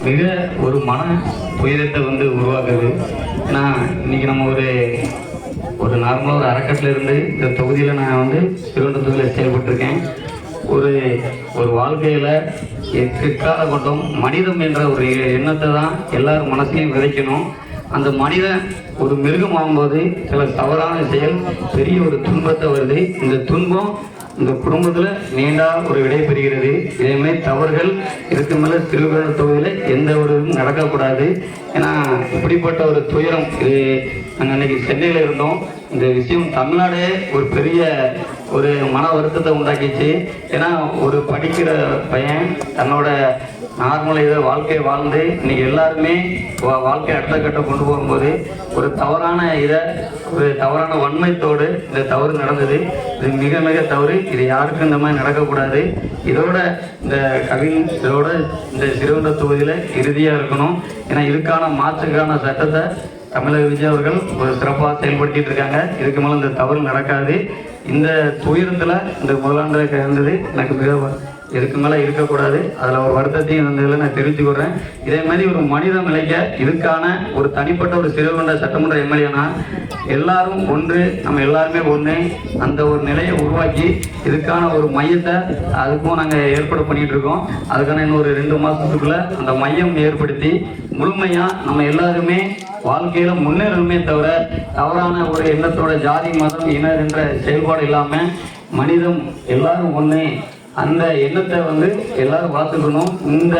மிக ஒரு மன துயரத்தை உருவாக்குது. ஏன்னா இன்னைக்கு நம்ம ஒரு நார்மலாக ஒரு அறக்கட்டில் இருந்து இந்த தொகுதியில் நான் திருவனந்தபுரத்தில் செயல்பட்டிருக்கேன். ஒரு ஒரு வாழ்க்கையில் எக்கால கொண்டும் மனிதம் என்ற ஒரு எண்ணத்தை தான் எல்லாரும் மனசுலையும் விதைக்கணும். அந்த மனிதன் ஒரு மிருகம் ஆகும்போது சில தவறான செயல் பெரிய ஒரு துன்பத்தை வருது. இந்த துன்பம் இந்த குடும்பத்தில் நீண்டா ஒரு விடை பெறுகிறது. இதே மாதிரி தவறுகள் இதுக்கு மேலே திருவிழா தொகுதியில் எந்த ஒரு இதுவும் நடக்கக்கூடாது. ஏன்னா இப்படிப்பட்ட ஒரு துயரம் இது நாங்கள் அன்னைக்கு சென்னையில் இருந்தோம். இந்த விஷயம் தமிழ்நாடே ஒரு பெரிய ஒரு மன வருத்தத்தை உண்டாக்கிச்சு. ஏன்னா ஒரு படிக்கிற பையன் தன்னோட நார்மல் இதை வாழ்க்கையை வாழ்ந்து இன்னைக்கு எல்லாருமே வாழ்க்கையை அடுத்த கட்டம் கொண்டு போகும்போது ஒரு தவறான ஒரு தவறான வன்மத்தோடு இந்த தவறு நடந்தது. இது மிக மிக தவறு. இது யாருக்கும் இந்த மாதிரி நடக்கக்கூடாது. இதோட இந்த இதோட இந்த திருவனந்தபுரம் தொகுதியில் இறுதியாக இருக்கணும். ஏன்னா இதுக்கான மாற்றுக்கான சட்டத்தை தமிழக விஜய் அவர்கள் ஒரு சிறப்பாக செயல்படுத்திட்டு இருக்காங்க. இதுக்கு மேலே இந்த தவறு நடக்காது. இந்த துயரத்தில் இந்த முதலாண்டு இருந்தது எனக்கு மிக இதுக்கு மேலே இருக்கக்கூடாது. அதில் ஒரு வருத்தத்தையும் இருந்ததில் நான் தெரிவித்துக்கிறேன். இதே மாதிரி ஒரு மனிதம் நிலைக்க இதுக்கான ஒரு தனிப்பட்ட ஒரு சிறுவண்ட சட்டமன்ற எம்எல்ஏனா எல்லாரும் ஒன்று, நம்ம எல்லாருமே ஒன்று, அந்த ஒரு நிலையை உருவாக்கி இதுக்கான ஒரு மையத்தை அதுக்கும் நாங்கள் ஏற்பாடு பண்ணிகிட்டு இருக்கோம். அதுக்கான இன்னொரு 2 மாதத்துக்குள்ளே அந்த மையம் ஏற்படுத்தி முழுமையாக நம்ம எல்லாருமே வாழ்க்கையில் முன்னேறணுமே தவிர தவறான ஒரு எண்ணத்தோட ஜாதி மதம் இனர் என்ற செயல்பாடு இல்லாமல் மனிதம் எல்லாரும் ஒன்று அந்த எண்ணத்தை எல்லாரும் பார்த்துக்கணும். இந்த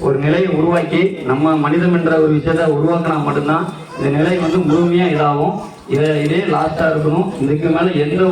ஒரு நிலையை உருவாக்கி நம்ம மனிதம் என்ற ஒரு விஷயத்தை உருவாக்கினா மட்டும்தான் இந்த நிலை முழுமையாக இதாகும். இதே லாஸ்ட்டாக இருக்கணும். இதுக்கு மேலே எந்த